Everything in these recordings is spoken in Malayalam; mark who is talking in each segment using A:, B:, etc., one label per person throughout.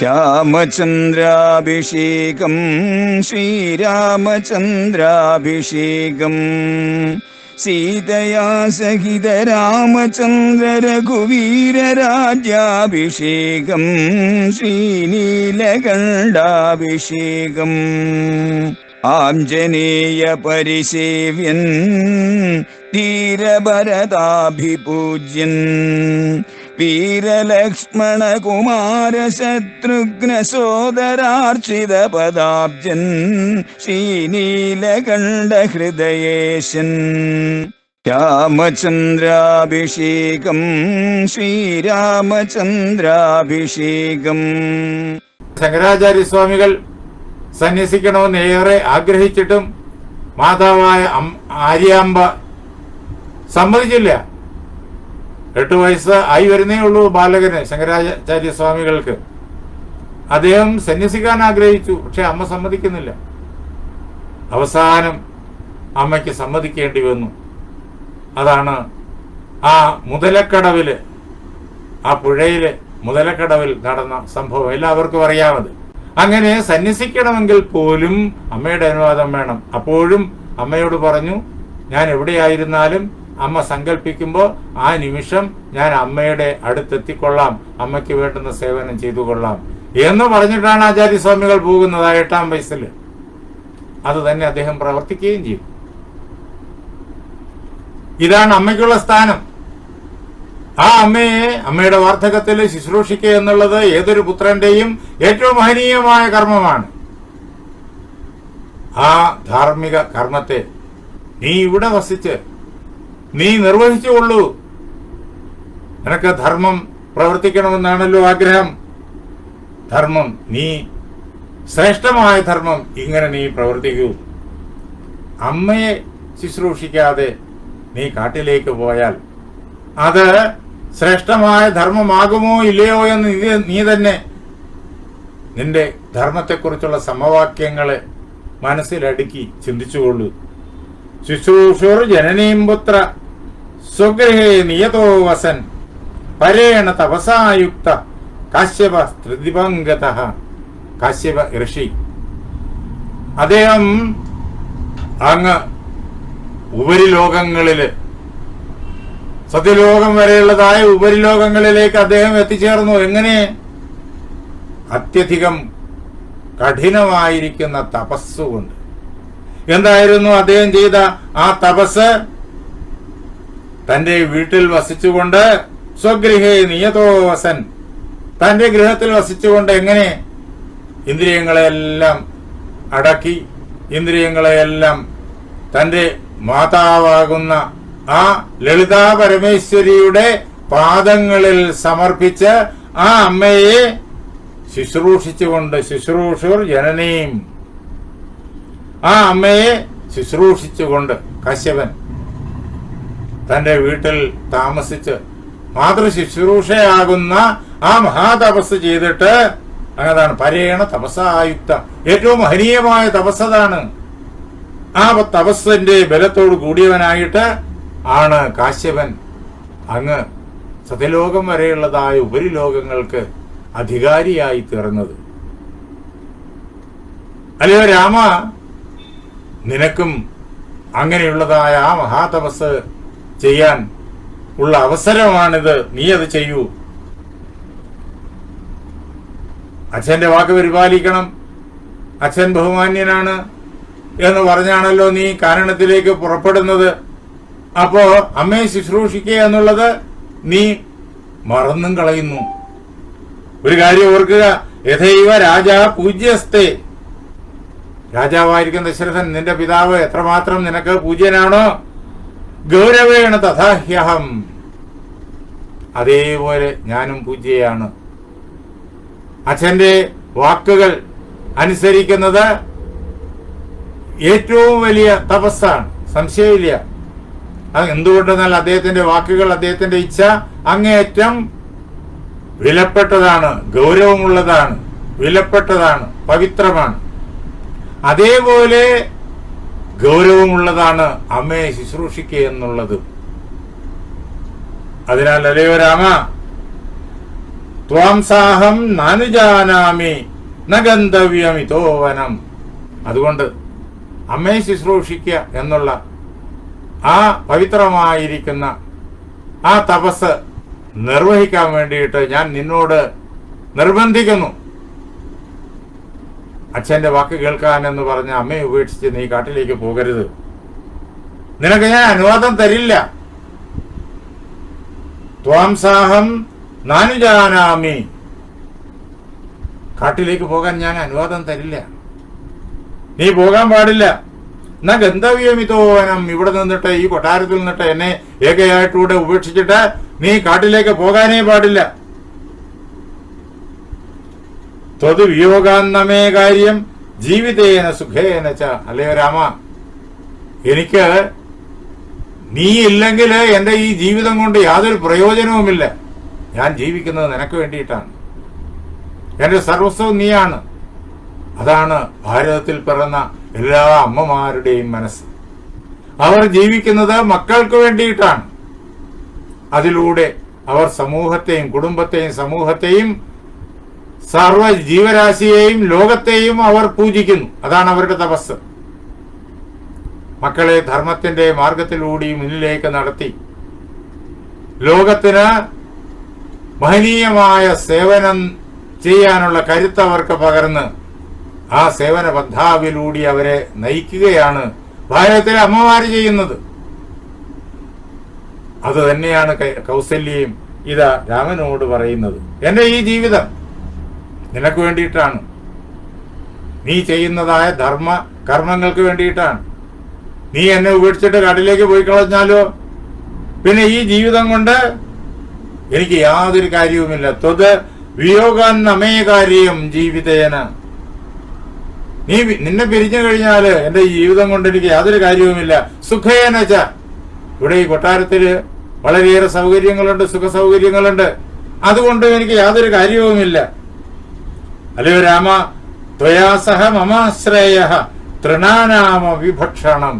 A: രാമചന്ദ്രാഭിഷേകം ശ്രീരാമചന്ദ്രാഭിഷേകം സീതയാ സഹിത രാമചന്ദ്ര രഘുവീരരാജ്യാഭിഷേകം ശ്രീനീലകണ്ഠാഭിഷേകം ആഞ്ജനേയ പരിസേവ്യൻ ധീരഭരതാഭിപൂജ്യൻ വീരലക്ഷ്മണ കുമാര ശത്രുഘ്ന സോദരാർച്ചിത പദാബ്ജൻ ശ്രീനീലകണ്ഠ ഹൃദയേശൻ രാമചന്ദ്രാഭിഷേകം ശ്രീരാമചന്ദ്രാഭിഷേകം.
B: ശങ്കരാചാര്യസ്വാമികൾ സന്യസിക്കണമെന്ന് ഏറെ ആഗ്രഹിച്ചിട്ടും മാതാവായ ആര്യാമ്പ സമ്മതിച്ചില്ല. 8 വയസ്സ് ആയി വരുന്നേ ഉള്ളൂ ബാലകന് ശങ്കരാചാര്യസ്വാമികൾക്ക്. അദ്ദേഹം സന്യസിക്കാൻ ആഗ്രഹിച്ചു, പക്ഷെ അമ്മ സമ്മതിക്കുന്നില്ല. അവസാനം അമ്മയ്ക്ക് സമ്മതിക്കേണ്ടി വന്നു. അതാണ് ആ മുതലക്കടവില്, ആ പുഴയില് മുതലക്കടവിൽ നടന്ന സംഭവം എല്ലാവർക്കും അറിയാമത്. അങ്ങനെ സന്യസിക്കണമെങ്കിൽ പോലും അമ്മയുടെ അനുവാദം വേണം. അപ്പോഴും അമ്മയോട് പറഞ്ഞു, ഞാൻ എവിടെയായിരുന്നാലും അമ്മ സങ്കല്പിക്കുമ്പോൾ ആ നിമിഷം ഞാൻ അമ്മയുടെ അടുത്തെത്തിക്കൊള്ളാം, അമ്മയ്ക്ക് വേണ്ടുന്ന സേവനം ചെയ്തു കൊള്ളാം എന്ന് പറഞ്ഞിട്ടാണ് ആചാര്യസ്വാമികൾ പോകുന്നത്. 8-ാം വയസ്സിൽ അത് തന്നെ അദ്ദേഹം പ്രവർത്തിക്കുകയും ചെയ്തു. ഇതാണ് അമ്മയ്ക്കുള്ള സ്ഥാനം. ആ അമ്മയെ, അമ്മയുടെ വാർദ്ധക്യത്തിൽ ശുശ്രൂഷിക്കുക എന്നുള്ളത് ഏതൊരു പുത്രന്റെയും ഏറ്റവും മഹനീയമായ കർമ്മമാണ്. ആ ധാർമ്മിക കർമ്മത്തെ നീ ഇവിടെ വസിച്ച് നീ നിർവഹിച്ചുകൊള്ളൂ. നിനക്ക് ധർമ്മം പ്രവർത്തിക്കണമെന്നാണല്ലോ ആഗ്രഹം. ധർമ്മം, നീ ശ്രേഷ്ഠമായ ധർമ്മം ഇങ്ങനെ നീ പ്രവർത്തിക്കൂ. അമ്മയെ ശുശ്രൂഷിക്കാതെ നീ കാട്ടിലേക്ക് പോയാൽ അത് ശ്രേഷ്ഠമായ ധർമ്മമാകുമോ ഇല്ലയോ എന്ന് നീ തന്നെ നിന്റെ ധർമ്മത്തെക്കുറിച്ചുള്ള സമവാക്യങ്ങളെ മനസ്സിലടുക്കി ചിന്തിച്ചുകൊള്ളൂ. ശുശ്രൂഷുർ ജനനീം പുത്ര സ്വഗൃഹേ നിയതോ വസൻ പരേണ തപസായുക്ത കാശ്യപ സ്ത്രിദിവംഗതഃ. കാശ്യപ ഋഷി അദ്ദേഹം അങ്ങ് ഉപരിലോകങ്ങളില്, സത്യലോകം വരെയുള്ളതായ ഉപരിലോകങ്ങളിലേക്ക് അദ്ദേഹം എത്തിച്ചേർന്നു. എങ്ങനെ? അത്യധികം കഠിനമായിരിക്കുന്ന തപസ്സുകൊണ്ട്. എന്തായിരുന്നു അദ്ദേഹം ചെയ്ത ആ തപസ്? തന്റെ വീട്ടിൽ വസിച്ചുകൊണ്ട്, സ്വഗൃഹേ നിയതോ വസൻ, തന്റെ ഗൃഹത്തിൽ വസിച്ചുകൊണ്ട് എങ്ങനെ ഇന്ദ്രിയങ്ങളെയെല്ലാം അടക്കി, ഇന്ദ്രിയങ്ങളെയെല്ലാം തന്റെ മാതാവാകുന്ന ആ ലളിതാ പരമേശ്വരിയുടെ പാദങ്ങളിൽ സമർപ്പിച്ച് ആ അമ്മയെ ശുശ്രൂഷിച്ചുകൊണ്ട്, ശുശ്രൂഷുർ ജനനീം, ആ അമ്മയെ ശുശ്രൂഷിച്ചുകൊണ്ട് കശ്യപൻ തന്റെ വീട്ടിൽ താമസിച്ച് മാതൃ ശുശ്രൂഷയാകുന്ന ആ മഹാതപസ് ചെയ്തിട്ട്, അങ്ങതാണ് പരേണ തപസായുക്ത, ഏറ്റവും മഹനീയമായ തപസ്സതാണ്. ആ തപസ്സിന്റെ ബലത്തോട് കൂടിയവനായിട്ട് ആണ് കാശ്യപൻ അങ്ങ് സത്യലോകം വരെയുള്ളതായ ഉപരിലോകങ്ങൾക്ക് അധികാരിയായി തീർന്നത്. അല്ലയോ രാമ, നിനക്കും അങ്ങനെയുള്ളതായ ആ മഹാതപസ് ചെയ്യാൻ ഉള്ള അവസരമാണിത്. നീ അത് ചെയ്യൂ. അച്ഛന്റെ വാക്ക് പരിപാലിക്കണം, അച്ഛൻ ബഹുമാന്യനാണ് എന്ന് പറഞ്ഞാണല്ലോ നീ കാനനത്തിലേക്ക് പുറപ്പെടുന്നത്. അപ്പോ അമ്മയെ ശുശ്രൂഷിക്കുക എന്നുള്ളത് നീ മറന്നും കളയുന്നു. ഒരു കാര്യം ഓർക്കുക, യഥൈവ രാജാ പൂജ്യസ്തേ, രാജാവായിരിക്കുന്ന ദശരഥൻ നിന്റെ പിതാവ് എത്രമാത്രം നിനക്ക് പൂജ്യനാണോ, ഗൗരവേണ തഥാഹ്യഹം, അതേപോലെ ഞാനും പൂജ്യയാണ്. അച്ഛന്റെ വാക്കുകൾ അനുസരിക്കുന്നത് ഏറ്റവും വലിയ തപസ്സാണ്, സംശയമില്ല. അത് എന്തുകൊണ്ടെന്നാൽ അദ്ദേഹത്തിന്റെ വാക്കുകൾ, അദ്ദേഹത്തിന്റെ ഇച്ഛ അങ്ങേയറ്റം വിലപ്പെട്ടതാണ്, ഗൗരവമുള്ളതാണ്, വിലപ്പെട്ടതാണ്, പവിത്രമാണ്. അതേപോലെ ഗൗരവമുള്ളതാണ് അമ്മയെ ശുശ്രൂഷിക്കുക എന്നുള്ളത്. അതിനാൽ അല്ലയോ രാമ, ത്വാം സാഹം നാനുജാനാമി ന ഗന്ധവ്യമിതോവനം. അതുകൊണ്ട് അമ്മയെ ശുശ്രൂഷിക്കുക എന്നുള്ള ആ പവിത്രമായിരിക്കുന്ന ആ തപസ് നിർവഹിക്കാൻ വേണ്ടിയിട്ട് ഞാൻ നിന്നോട് നിർബന്ധിക്കുന്നു. അച്ഛന്റെ വാക്ക് കേൾക്കാൻ എന്ന് പറഞ്ഞ അമ്മയെ ഉപേക്ഷിച്ച് നീ കാട്ടിലേക്ക് പോകരുത്. നിനക്ക് ഞാൻ അനുവാദം തരില്ല. ത്വാം സാഹം നാനുജാനാമി. കാട്ടിലേക്ക് പോകാൻ ഞാൻ അനുവാദം തരില്ല. നീ പോകാൻ പാടില്ല. എന്നാ ഗന്ധവ്യമിതോവനം. ഇവിടെ നിന്നിട്ട് ഈ കൊട്ടാരത്തിൽ നിന്നിട്ട് എന്നെ ഏകയായിട്ടൂടെ ഉപേക്ഷിച്ചിട്ട് നീ കാട്ടിലേക്ക് പോകാനേ പാടില്ല. ത്വത് വിയോഗാന്നമേ കാര്യം ജീവിതേന സുഖേന ച. അല്ലയോ രാമ, എനിക്ക് നീ ഇല്ലെങ്കിൽ എന്റെ ഈ ജീവിതം കൊണ്ട് യാതൊരു പ്രയോജനവുമില്ല. ഞാൻ ജീവിക്കുന്നത് നിനക്ക് വേണ്ടിയിട്ടാണ്. എന്റെ സർവസ്വവും നീയാണ്. അതാണ് ഭാരതത്തിൽ പിറന്ന എല്ലാ അമ്മമാരുടെയും മനസ്സ്. അവർ ജീവിക്കുന്നത് മക്കൾക്ക് വേണ്ടിയിട്ടാണ്. അതിലൂടെ അവർ സമൂഹത്തെയും കുടുംബത്തെയും സമൂഹത്തെയും സർവ ജീവരാശിയെയും ലോകത്തെയും അവർ പൂജിക്കുന്നു. അതാണ് അവരുടെ തപസ്. മക്കളെ ധർമ്മത്തിന്റെ മാർഗത്തിലൂടെ മുന്നിലേക്ക് നടത്തി ലോകത്തിന് മഹനീയമായ സേവനം ചെയ്യാനുള്ള കരുത്ത് അവർക്ക് പകർന്ന് ആ സേവന പന്ഥാവിലൂടെ അവരെ നയിക്കുകയാണ് ഭാരതത്തിലെ അമ്മമാര് ചെയ്യുന്നത്. അത് തന്നെയാണ് കൗസല്യയും ഇതാ രാമനോട് പറയുന്നത്. എന്റെ ഈ ജീവിതം നിനക്ക് വേണ്ടിയിട്ടാണ്. നീ ചെയ്യുന്നതായ ധർമ്മ കർമ്മങ്ങൾക്ക് വേണ്ടിയിട്ടാണ്. നീ എന്നെ ഉപേക്ഷിച്ചിട്ട് കാട്ടിലേക്ക് പോയി കളഞ്ഞാലോ പിന്നെ ഈ ജീവിതം കൊണ്ട് എനിക്ക് യാതൊരു കാര്യവുമില്ല. ത്വത് വിയോഗാന്നമേ കാര്യം ജീവിതേന. നിന്നെ പിരിഞ്ഞു കഴിഞ്ഞാല് എന്റെ ജീവിതം കൊണ്ട് എനിക്ക് യാതൊരു കാര്യവുമില്ല. സുഖേനച്ച. ഇവിടെ ഈ കൊട്ടാരത്തില് വളരെയേറെ സൗകര്യങ്ങളുണ്ട്, സുഖ സൗകര്യങ്ങളുണ്ട്. അതുകൊണ്ട് എനിക്ക് യാതൊരു കാര്യവുമില്ല. അല്ലയോ രാമ, ത്വയാ സഹ മമാശ്രയ തൃണാനാമ വിഭക്ഷണം.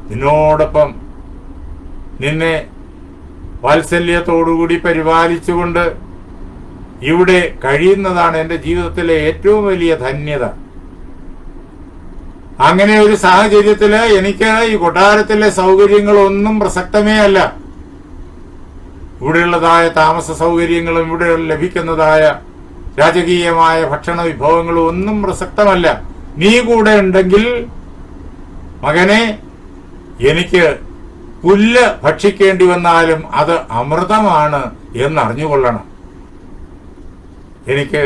B: നിന്നോടൊപ്പം നിന്നെ വാത്സല്യത്തോടുകൂടി പരിപാലിച്ചുകൊണ്ട് ഇവിടെ കഴിയുന്നതാണ് എന്റെ ജീവിതത്തിലെ ഏറ്റവും വലിയ ധന്യത. അങ്ങനെ ഒരു സാഹചര്യത്തില് എനിക്ക് ഈ കൊട്ടാരത്തിലെ സൗകര്യങ്ങളൊന്നും പ്രസക്തമേ അല്ല. ഇവിടെയുള്ളതായ താമസ സൗകര്യങ്ങളും ഇവിടെ ലഭിക്കുന്നതായ രാജകീയമായ ഭക്ഷണ വിഭവങ്ങളും ഒന്നും പ്രസക്തമല്ല. നീ കൂടെ ഉണ്ടെങ്കിൽ മകനെ എനിക്ക് പുല്ല് ഭക്ഷിക്കേണ്ടി വന്നാലും അത് അമൃതമാണ് എന്നറിഞ്ഞുകൊള്ളണം. എനിക്ക്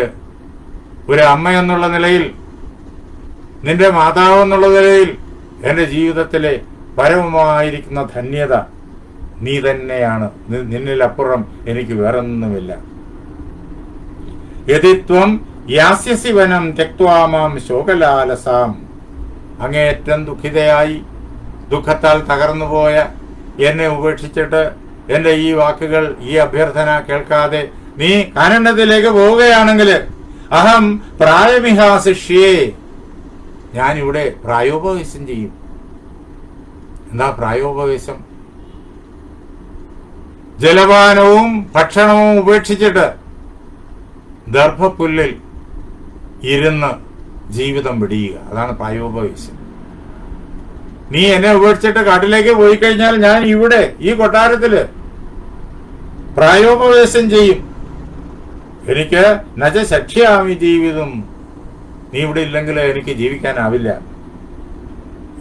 B: ഒരു അമ്മ എന്നുള്ള നിലയിൽ, നിന്റെ മാതാവ് എന്നുള്ള നിലയിൽ എന്റെ ജീവിതത്തിലെ പരമമായിരിക്കുന്ന ധന്യത നീ തന്നെയാണ്. നിന്നിലപ്പുറം എനിക്ക് വേറൊന്നുമില്ല. യതിത്വം യാസ്യസി വനം തെക്വാമാം ശോകലാലസാം. അങ്ങേയറ്റം ദുഃഖിതയായി ദുഃഖത്താൽ തകർന്നുപോയ എന്നെ ഉപേക്ഷിച്ചിട്ട് എന്റെ ഈ വാക്കുകൾ, ഈ അഭ്യർത്ഥന കേൾക്കാതെ നീ കാനണ്ടത്തിലേക്ക് പോവുകയാണെങ്കിൽ അഹം പ്രായമിഹാശിഷ്യേ. ഞാനിവിടെ പ്രായോപവേശം ചെയ്യും. എന്താ പ്രായോപവേശം? ജലപാനവും ഭക്ഷണവും ഉപേക്ഷിച്ചിട്ട് ദർഭപ്പുല്ലിൽ ഇരുന്ന് ജീവിതം വെടിയുക. അതാണ് പ്രായോപവേശം. നീ എന്നെ ഉപേക്ഷിച്ചിട്ട് കാട്ടിലേക്ക് പോയി കഴിഞ്ഞാൽ ഞാൻ ഇവിടെ ഈ കൊട്ടാരത്തില് പ്രായോപവേശം ചെയ്യും. എനിക്ക് നജ ശക്ഷ്യാമി ജീവിതം. നീ ഇവിടെ ഇല്ലെങ്കിൽ എനിക്ക് ജീവിക്കാനാവില്ല.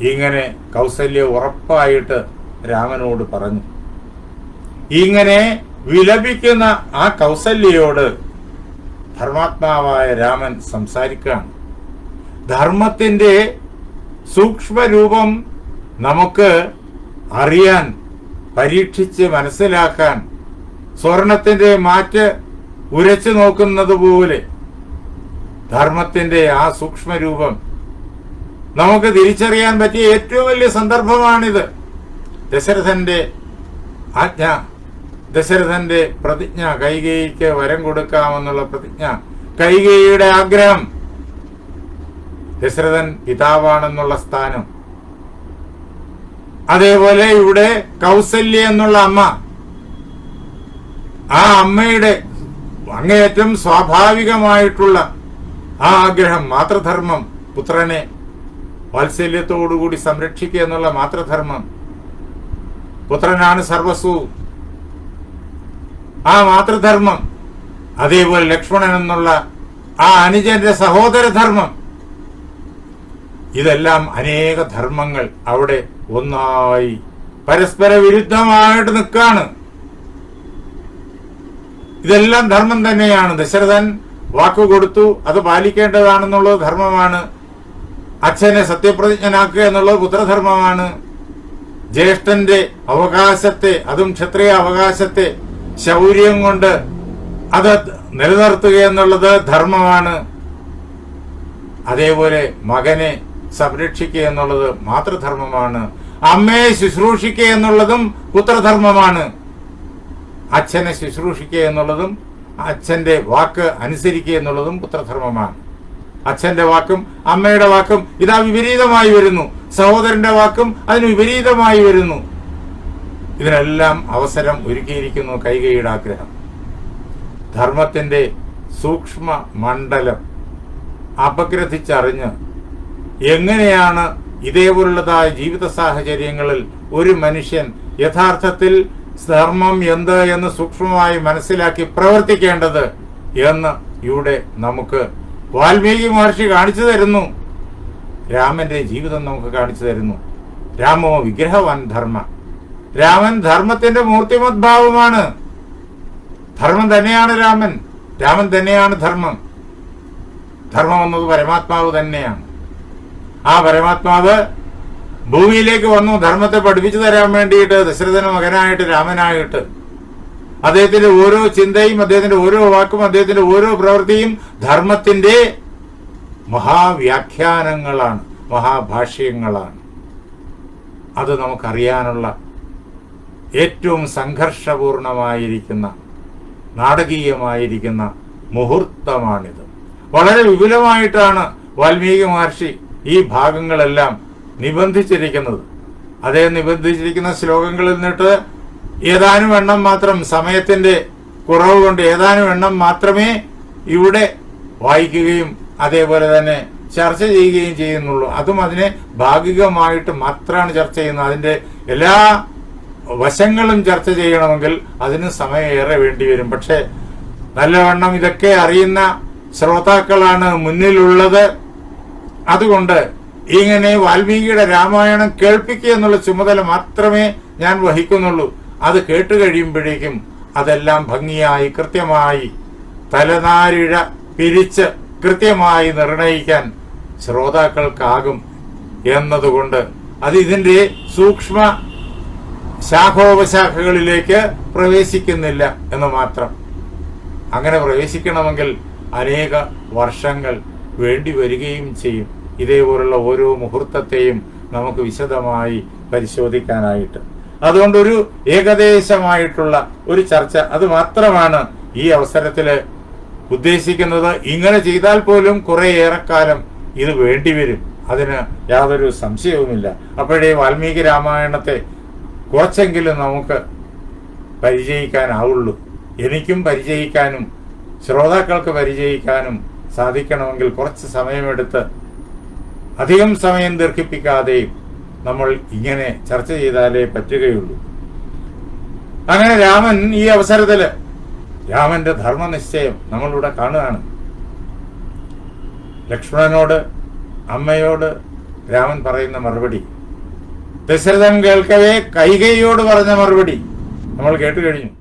B: ഇങ്ങനെ കൗസല്യ ഉറപ്പായിട്ട് രാമനോട് പറഞ്ഞു. ഇങ്ങനെ വിലപിക്കുന്ന ആ കൗസല്യയോട് ധർമാത്മാവായ രാമൻ സംസാരിക്കുകയാണ്. ധർമ്മത്തിന്റെ സൂക്ഷ്മരൂപം നമുക്ക് അറിയാൻ, പരീക്ഷിച്ച് മനസ്സിലാക്കാൻ, സ്വർണത്തിന്റെ മാറ്റ് ഉരച്ചു നോക്കുന്നത് പോലെ ധർമ്മത്തിന്റെ ആ സൂക്ഷ്മരൂപം നമുക്ക് തിരിച്ചറിയാൻ പറ്റിയ ഏറ്റവും വലിയ സന്ദർഭമാണിത്. ദശരഥന്റെ ആജ്ഞ, ദശരഥന്റെ പ്രതിജ്ഞ, കൈകേയിക്ക് വരം കൊടുക്കാമെന്നുള്ള പ്രതിജ്ഞ, കൈകേയിയുടെ ആഗ്രഹം, ദശരഥൻ പിതാവാണെന്നുള്ള സ്ഥാനം, അതേപോലെ ഇവിടെ കൗസല്യ എന്നുള്ള അമ്മ, ആ അമ്മയുടെ അങ്ങേയറ്റം സ്വാഭാവികമായിട്ടുള്ള ആ ആഗ്രഹം, മാതൃധർമ്മം, പുത്രനെ വാത്സല്യത്തോടുകൂടി സംരക്ഷിക്കുക എന്നുള്ള മാതൃധർമ്മം. പുത്രനാണ് സർവസ്വവും. ആ മാതൃധർമ്മം, അതേപോലെ ലക്ഷ്മണൻ എന്നുള്ള ആ അനുജന്റെ സഹോദരധർമ്മം, ഇതെല്ലാം അനേക ധർമ്മങ്ങൾ അവിടെ ഒന്നായി പരസ്പര വിരുദ്ധമായിട്ട് നിൽക്കാണ്. ഇതെല്ലാം ധർമ്മം തന്നെയാണ്. ദശരഥൻ വാക്കു കൊടുത്തു, അത് പാലിക്കേണ്ടതാണെന്നുള്ളത് ധർമ്മമാണ്. അച്ഛനെ സത്യപ്രതിജ്ഞനാക്കുക എന്നുള്ളത് പുത്രധർമ്മമാണ്. ജ്യേഷ്ഠന്റെ അവകാശത്തെ, അതും ക്ഷത്രിയ അവകാശത്തെ ശൗര്യം കൊണ്ട് അത് നിലനിർത്തുക എന്നുള്ളത് ധർമ്മമാണ്. അതേപോലെ മകനെ സംരക്ഷിക്കുക എന്നുള്ളത് മാതൃധർമ്മമാണ്. അമ്മയെ ശുശ്രൂഷിക്കുക എന്നുള്ളതും പുത്രധർമ്മമാണ്. അച്ഛനെ ശുശ്രൂഷിക്കുക എന്നുള്ളതും അച്ഛന്റെ വാക്ക് അനുസരിക്കുക എന്നുള്ളതും പുത്രധർമ്മമാണ്. അച്ഛന്റെ വാക്കും അമ്മയുടെ വാക്കും ഇതാ വിപരീതമായി വരുന്നു. സഹോദരന്റെ വാക്കും അതിന് വിപരീതമായി വരുന്നു. ഇതിനെല്ലാം അവസരം ഒരുക്കിയിരിക്കുന്നു കൈകേയിയുടെ ആഗ്രഹം. ധർമ്മത്തിന്റെ സൂക്ഷ്മ മണ്ഡലം അപഗ്രഥിച്ചറിഞ്ഞ് എങ്ങനെയാണ് ഇതേപോലുള്ളതായ ജീവിത സാഹചര്യങ്ങളിൽ ഒരു മനുഷ്യൻ യഥാർത്ഥത്തിൽ ധർമ്മം എന്ത് എന്ന് സൂക്ഷ്മമായി മനസ്സിലാക്കി പ്രവർത്തിക്കേണ്ടത് എന്ന് ഇവിടെ നമുക്ക് വാൽമീകി മഹർഷി കാണിച്ചു തരുന്നു. രാമന്റെ ജീവിതം നമുക്ക് കാണിച്ചു തരുന്നു. രാമോ വിഗ്രഹവാൻ ധർമ്മ. രാമൻ ധർമ്മത്തിന്റെ മൂർത്തിമദ്ഭാവമാണ്. ധർമ്മം തന്നെയാണ് രാമൻ. രാമൻ തന്നെയാണ് ധർമ്മം. ധർമ്മം എന്നത് പരമാത്മാവ് തന്നെയാണ്. ആ പരമാത്മാവ് ഭൂമിയിലേക്ക് വന്നു ധർമ്മത്തെ പഠിപ്പിച്ചു തരാൻ വേണ്ടിയിട്ട്, ദശരഥന മകനായിട്ട്, രാമനായിട്ട്. അദ്ദേഹത്തിന്റെ ഓരോ ചിന്തയും, അദ്ദേഹത്തിന്റെ ഓരോ വാക്കും, അദ്ദേഹത്തിന്റെ ഓരോ പ്രവൃത്തിയും ധർമ്മത്തിന്റെ മഹാവ്യാഖ്യാനങ്ങളാണ്, മഹാഭാഷ്യങ്ങളാണ്. അത് നമുക്കറിയാനുള്ള ഏറ്റവും സംഘർഷപൂർണമായിരിക്കുന്ന, നാടകീയമായിരിക്കുന്ന മുഹൂർത്തമാണിത്. വളരെ വിപുലമായിട്ടാണ് വാൽമീകി മഹർഷി ഈ ഭാഗങ്ങളെല്ലാം നിബന്ധിച്ചിരിക്കുന്നത്. അദ്ദേഹം നിബന്ധിച്ചിരിക്കുന്ന ശ്ലോകങ്ങളിൽ നിന്നിട്ട് ഏതാനും എണ്ണം മാത്രം, സമയത്തിന്റെ കുറവ് കൊണ്ട് ഏതാനും എണ്ണം മാത്രമേ ഇവിടെ വായിക്കുകയും അതേപോലെ തന്നെ ചർച്ച ചെയ്യുകയും ചെയ്യുന്നുള്ളൂ. അതും അതിനെ ഭാഗികമായിട്ട് മാത്രമാണ് ചർച്ച ചെയ്യുന്നത്. അതിന്റെ എല്ലാ വശങ്ങളും ചർച്ച ചെയ്യണമെങ്കിൽ അതിന് സമയം ഏറെ വേണ്ടിവരും. പക്ഷെ നല്ലവണ്ണം ഇതൊക്കെ അറിയുന്ന ശ്രോതാക്കളാണ് മുന്നിലുള്ളത്. അതുകൊണ്ട് ഇങ്ങനെ വാൽമീകിയുടെ രാമായണം കേൾപ്പിക്കുക എന്നുള്ള ചുമതല മാത്രമേ ഞാൻ വഹിക്കുന്നുള്ളൂ. അത് കേട്ട് കഴിയുമ്പോഴേക്കും അതെല്ലാം ഭംഗിയായി കൃത്യമായി തലനാരിഴ പിരിച്ച് കൃത്യമായി നിർണയിക്കാൻ ശ്രോതാക്കൾക്കാകും എന്നതുകൊണ്ട് അത് ഇതിന്റെ സൂക്ഷ്മ ശാഖോപശാഖകളിലേക്ക് പ്രവേശിക്കുന്നില്ല എന്ന് മാത്രം. അങ്ങനെ പ്രവേശിക്കണമെങ്കിൽ അനേക വർഷങ്ങൾ വേണ്ടി വരികയും ചെയ്യും. ഇതേപോലുള്ള ഓരോ മുഹൂർത്തത്തെയും നമുക്ക് വിശദമായി പരിശോധിക്കാനായിട്ട്. അതുകൊണ്ടൊരു ഏകദേശമായിട്ടുള്ള ഒരു ചർച്ച അത് മാത്രമാണ് ഈ അവസരത്തിൽ ഉദ്ദേശിക്കുന്നത്. ഇങ്ങനെ ചെയ്താൽ പോലും കുറെ ഏറെക്കാലം ഇത് വേണ്ടിവരും, അതിന് യാതൊരു സംശയവുമില്ല. അപ്പോഴേ വാൽമീകി രാമായണത്തെ കുറച്ചെങ്കിലും നമുക്ക് പരിചയിക്കാനാവുള്ളൂ. എനിക്കും പരിചയിക്കാനും ശ്രോതാക്കൾക്ക് പരിചയിക്കാനും സാധിക്കണമെങ്കിൽ കുറച്ച് സമയമെടുത്ത്, അധികം സമയം ദീർഘിപ്പിക്കാതെയും നമ്മൾ ഇങ്ങനെ ചർച്ച ചെയ്താലേ പറ്റുകയുള്ളൂ. അങ്ങനെ രാമൻ ഈ അവസരത്തില് രാമന്റെ ധർമ്മനിശ്ചയം നമ്മളിവിടെ കാണുകയാണ്. ലക്ഷ്മണനോട്, അമ്മയോട് രാമൻ പറയുന്ന മറുപടി, ദശരഥൻ കേൾക്കവേ കൈകേയിയോട് പറഞ്ഞ മറുപടി നമ്മൾ കേട്ടു കഴിഞ്ഞു.